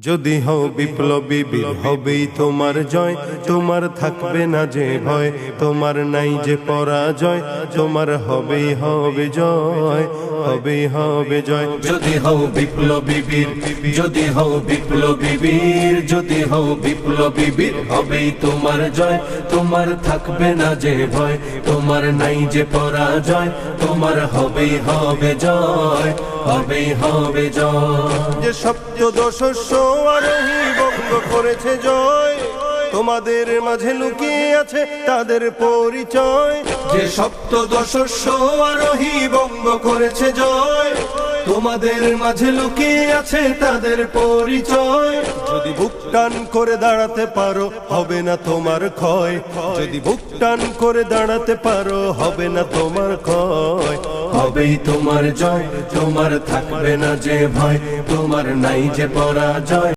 যদি হও বিপ্লবী বীর হবেই তোমার জয়, তোমার থাকবে না যে ভয়, তোমার নাই যে পরাজয়, তোমার হবেই হবে জয়, হবেই হবে জয়। যদি হও বিপ্লবী বীর, যদি হও বিপ্লবী বীর, যদি হও বিপ্লবী বীর, হবেই তোমার জয়, তোমার থাকবে না যে ভয়, তোমার নাই যে পরাজয়, তোমার হবেই হবে জয়, হবেই হবে জয়। যে সপ্তদশস্য আরোহী বঙ্গ করেছে জয়, তোমাদের মাঝে লুকিয়ে আছে তাদের পরিচয়। যে সপ্তদশস্য আরোহী বঙ্গ করেছে জয়, তোমাদের মাঝে লুকিয়ে আছে তাদের পরিচয়। যদি বুক টান করে দাঁড়াতে পারো হবে না তোমার ক্ষয়, যদি বুক টান করে দাঁড়াতে পারো হবে না তোমার ক্ষয়, হবেই তোমার জয়, তোমার থাকবে না যে ভয়, তোমার নাই যে পরাজয়।